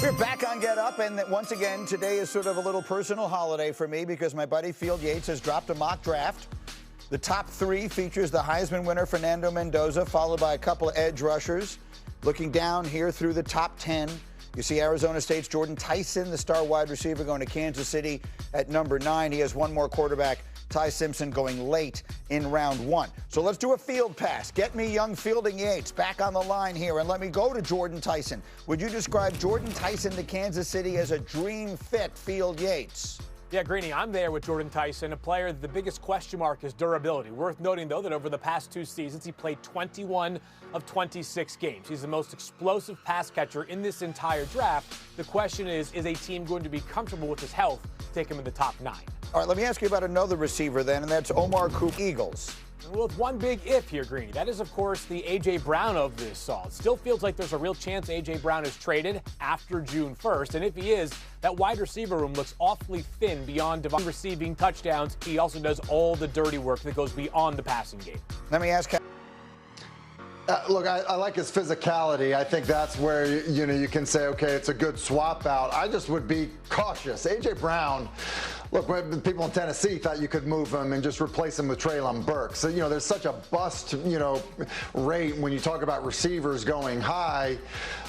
We're back on Get Up, and once again, today is sort of a little personal holiday for me because my buddy Field Yates has dropped a mock draft. The top three features the Heisman winner, Fernando Mendoza, followed by a couple of edge rushers. Looking down here through the top 10, you see Arizona State's Jordan Tyson, the star wide receiver, going to Kansas City at number 9. He has one more quarterback, Ty Simpson, going late in round 1. So let's do a field pass. Get me young Fielding Yates back on the line here, and let me go to Jordan Tyson. Would you describe Jordan Tyson to Kansas City as a dream fit, Field Yates? Yeah, Greeny, I'm there with Jordan Tyson, a player, the biggest question mark is durability. Worth noting, though, that over the past 2 seasons, he played 21 of 26 games. He's the most explosive pass catcher in this entire draft. The question is a team going to be comfortable with his health to take him in the top 9? All right, let me ask you about another receiver then, and that's Omar Eagles. Well, with one big if here, Greeny. That is, of course, the A.J. Brown of this all. It still feels like there's a real chance A.J. Brown is traded after June 1st. And if he is, that wide receiver room looks awfully thin beyond receiving touchdowns. He also does all the dirty work that goes beyond the passing game. Let me ask look, I like his physicality. I think that's where, you can say, okay, it's a good swap out. I just would be cautious. A.J. Brown, look, people in Tennessee thought you could move him and just replace him with Treylon Burks. So, there's such a bust, rate when you talk about receivers going high.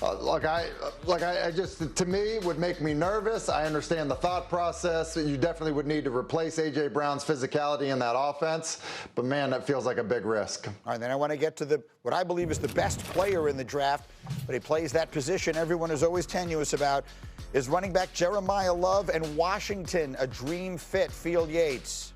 I just, to me, would make me nervous. I understand the thought process. You definitely would need to replace A.J. Brown's physicality in that offense. But, man, that feels like a big risk. All right, then I want to get to what I believe is the best player in the draft, but he plays that position everyone is always tenuous about, is running back Jeremiah Love and Washington, a dream fit, Field Yates.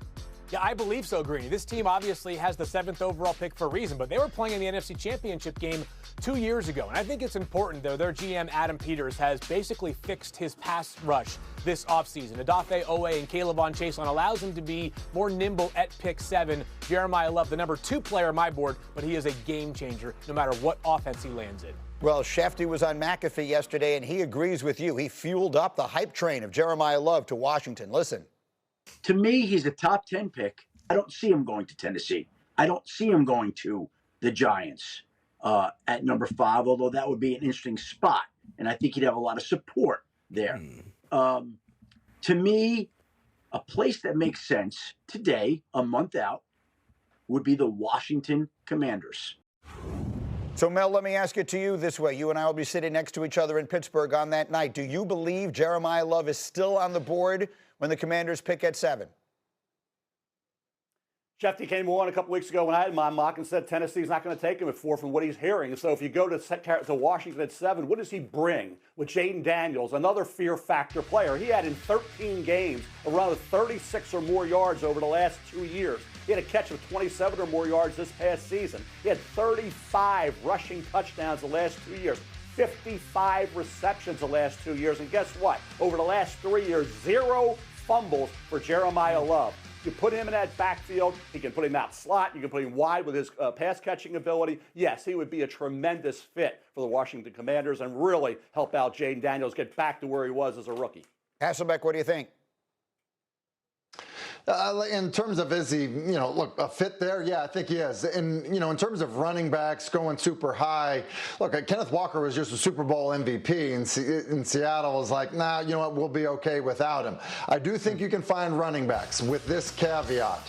Yeah, I believe so, Greeny. This team obviously has the 7th overall pick for a reason, but they were playing in the NFC Championship game 2 years ago. And I think it's important, though, their GM, Adam Peters, has basically fixed his pass rush this offseason. Odafe Owe and Caleb Chase allows him to be more nimble at pick 7. Jeremiah Love, the number 2 player on my board, but he is a game changer no matter what offense he lands in. Well, Schefter was on McAfee yesterday, and he agrees with you. He fueled up the hype train of Jeremiah Love to Washington. Listen. To me, he's a top 10 pick. I don't see him going to Tennessee. I don't see him going to the Giants at number 5, although that would be an interesting spot. And I think he'd have a lot of support there. To me, a place that makes sense today, a month out, would be the Washington Commanders. So, Mel, let me ask it to you this way. You and I will be sitting next to each other in Pittsburgh on that night. Do you believe Jeremiah Love is still on the board when the Commanders pick at 7? Schefter came on a couple weeks ago when I had my mock and said Tennessee's not going to take him at 4 from what he's hearing. So if you go to Washington at 7, what does he bring with Jaden Daniels, another fear factor player? He had in 13 games around 36 or more yards over the last 2 years. He had a catch of 27 or more yards this past season. He had 35 rushing touchdowns the last 2 years. 55 receptions the last 2 years. And guess what? Over the last 3 years, 0 fumbles for Jeremiah Love. You put him in that backfield, he can put him out slot, you can put him wide with his pass-catching ability. Yes, he would be a tremendous fit for the Washington Commanders and really help out Jaden Daniels get back to where he was as a rookie. Hasselbeck, what do you think? In terms of, is he, look, a fit there? Yeah, I think he is. And, in terms of running backs going super high, look, Kenneth Walker was just a Super Bowl MVP, and Seattle was like, nah, you know what, we'll be okay without him. I do think you can find running backs with this caveat.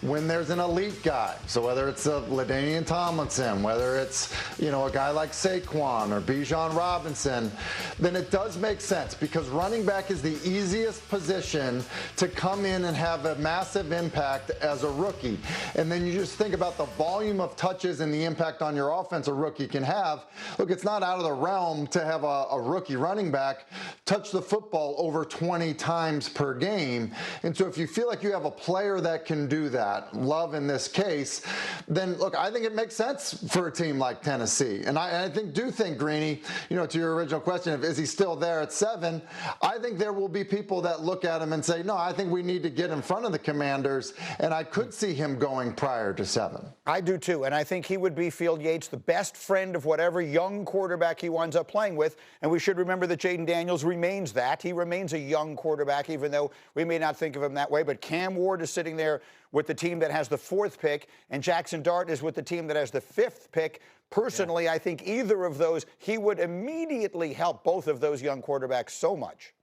When there's an elite guy, so whether it's a LaDainian Tomlinson, whether it's, a guy like Saquon or Bijan Robinson, then it does make sense because running back is the easiest position to come in and have a massive impact as a rookie. And then you just think about the volume of touches and the impact on your offense a rookie can have. Look, it's not out of the realm to have a rookie running back touch the football over 20 times per game. And so if you feel like you have a player that can do that, Love in this case, then look, I think it makes sense for a team like Tennessee. And I do think, Greeny, to your original question, is he still there at 7? I think there will be people that look at him and say, no, I think we need to get in front of the Commanders, and I could see him going prior to 7. I do too, and I think he would be, Field Yates, the best friend of whatever young quarterback he winds up playing with. And we should remember that Jaden Daniels remains that. He remains a young quarterback, even though we may not think of him that way. But Cam Ward is sitting there with the team that has the 4th pick, and Jackson Dart is with the team that has the 5th pick. Personally, I think either of those, he would immediately help both of those young quarterbacks so much.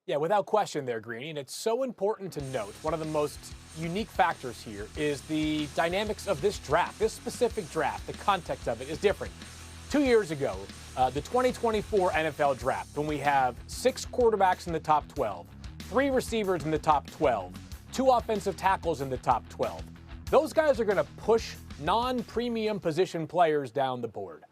Yeah, without question there, Greeny. And it's so important to note, one of the most unique factors here is the dynamics of this draft. This specific draft, the context of it is different. 2 years ago, the 2024 NFL draft, when we have 6 quarterbacks in the top 12, 3 receivers in the top 12, 2 offensive tackles in the top 12. Those guys are going to push non-premium position players down the board.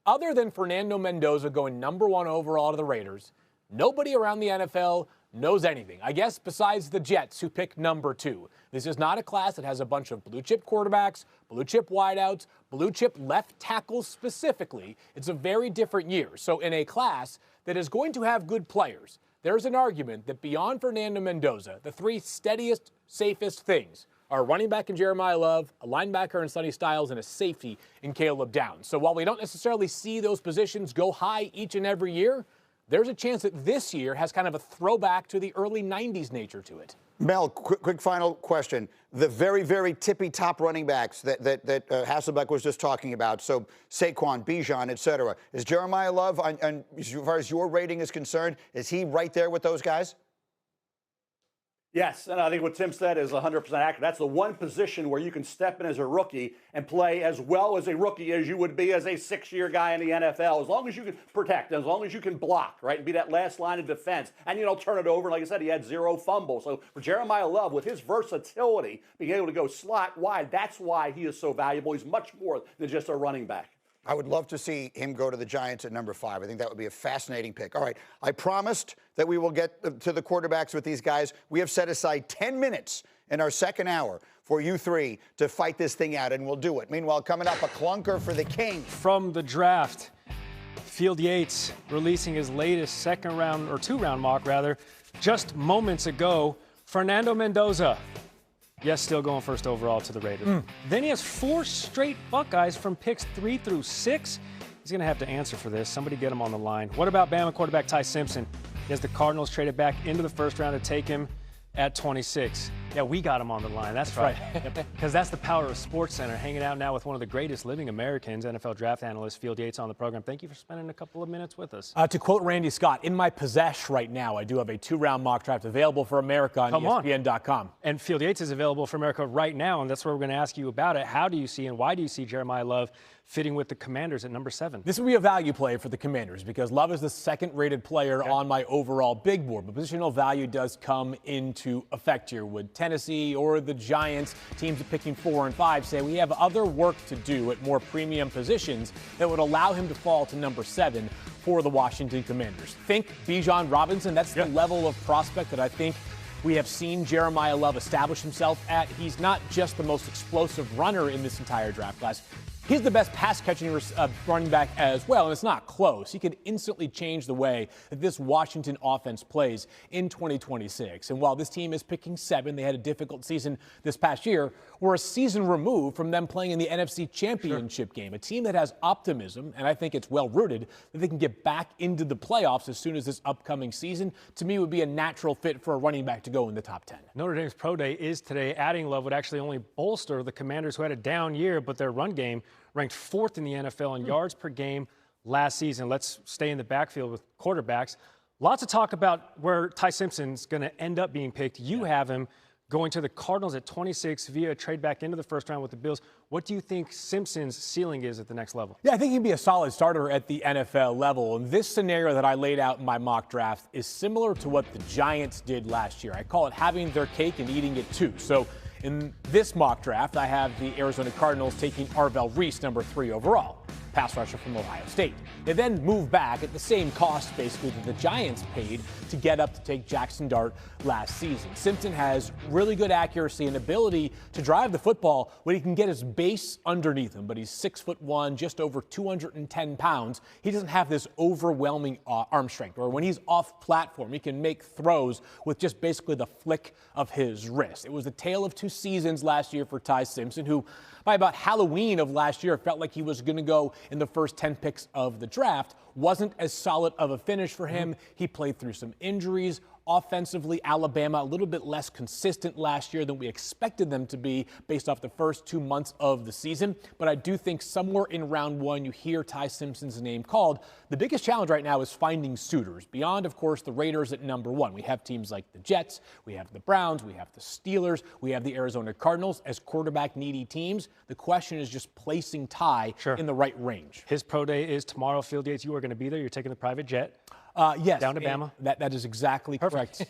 Other than Fernando Mendoza going number 1 overall to the Raiders, nobody around the NFL knows anything, I guess, besides the Jets, who picked number 2. This is not a class that has a bunch of blue-chip quarterbacks, blue-chip wideouts, blue-chip left tackles specifically. It's a very different year. So in a class that is going to have good players, there's an argument that beyond Fernando Mendoza, the 3 steadiest, safest things are a running back in Jeremiah Love, a linebacker in Sonny Styles, and a safety in Caleb Downs. So while we don't necessarily see those positions go high each and every year, there's a chance that this year has kind of a throwback to the early 90s nature to it. Mel, quick final question. The very, very tippy-top running backs that Hasselbeck was just talking about, so Saquon, Bijan, et cetera, is Jeremiah Love, as far as your rating is concerned, is he right there with those guys? Yes, and I think what Tim said is 100% accurate. That's the one position where you can step in as a rookie and play as well as a rookie as you would be as a 6-year guy in the NFL, as long as you can protect, as long as you can block, right, and be that last line of defense. And, you know, turn it over. Like I said, he had 0 fumbles. So for Jeremiah Love, with his versatility, being able to go slot wide, that's why he is so valuable. He's much more than just a running back. I would love to see him go to the Giants at number 5. I think that would be a fascinating pick. All right, I promised that we will get to the quarterbacks with these guys. We have set aside 10 minutes in our second hour for you 3 to fight this thing out, and we'll do it. Meanwhile, coming up, a clunker for the King. From the draft, Field Yates releasing his latest 2-round mock, just moments ago. Fernando Mendoza. Yes, still going first overall to the Raiders. Then he has 4 straight Buckeyes from picks 3 through 6. He's going to have to answer for this. Somebody get him on the line. What about Bama quarterback Ty Simpson? He has the Cardinals traded back into the first round to take him at 26. Yeah, we got him on the line. That's right. Because that's the power of SportsCenter. Hanging out now with one of the greatest living Americans, NFL draft analyst Field Yates on the program. Thank you for spending a couple of minutes with us. To quote Randy Scott, in my possession right now, I do have a 2-round mock draft available for America on ESPN.com. And Field Yates is available for America right now, and that's where we're going to ask you about it. How do you see and why do you see Jeremiah Love fitting with the Commanders at number 7? This would be a value play for the Commanders because Love is the 2nd-rated player on my overall big board. But positional value does come into effect here. Would Tennessee or the Giants, teams picking 4 and 5, say we have other work to do at more premium positions that would allow him to fall to number 7 for the Washington Commanders? Think Bijan Robinson. That's the level of prospect that I think we have seen Jeremiah Love establish himself at. He's not just the most explosive runner in this entire draft class. He's the best pass-catching running back as well, and it's not close. He could instantly change the way that this Washington offense plays in 2026. And while this team is picking 7, they had a difficult season this past year, we're a season removed from them playing in the NFC Championship game, a team that has optimism, and I think it's well-rooted, that they can get back into the playoffs as soon as this upcoming season. To me, would be a natural fit for a running back to go in the top 10. Notre Dame's Pro Day is today. Adding Love would actually only bolster the Commanders, who had a down year, but their run game ranked 4th in the NFL in yards per game last season. Let's stay in the backfield with quarterbacks. Lots of talk about where Ty Simpson's going to end up being picked. You have him going to the Cardinals at 26 via a trade back into the first round with the Bills. What do you think Simpson's ceiling is at the next level? Yeah, I think he'd be a solid starter at the NFL level. And this scenario that I laid out in my mock draft is similar to what the Giants did last year. I call it having their cake and eating it too. So in this mock draft, I have the Arizona Cardinals taking Arvell Reese, number 3 overall, pass rusher from Ohio State. They then move back at the same cost, basically, that the Giants paid to get up to take Jackson Dart last season. Simpson has really good accuracy and ability to drive the football when he can get his base underneath him, but he's 6'1", just over 210 pounds. He doesn't have this overwhelming arm strength, or when he's off platform, he can make throws with just basically the flick of his wrist. It was a tale of 2 seasons last year for Ty Simpson, who by about Halloween of last year felt like he was going to go in the first 10 picks of the draft. Wasn't as solid of a finish for him. He played through some injuries, Offensively, Alabama a little bit less consistent last year than we expected them to be based off the first 2 months of the season. But I do think somewhere in round one, you hear Ty Simpson's name called. The biggest challenge right now is finding suitors beyond, of course, the Raiders at number one. We have teams like the Jets, we have the Browns, we have the Steelers, we have the Arizona Cardinals as quarterback needy teams. The question is just placing Ty in the right range. His pro day is tomorrow. Field Yates, you are going to be there. You're taking the private jet. Yes. Down to Bama. That is exactly correct.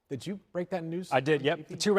Did you break that news? I did, yep. The 2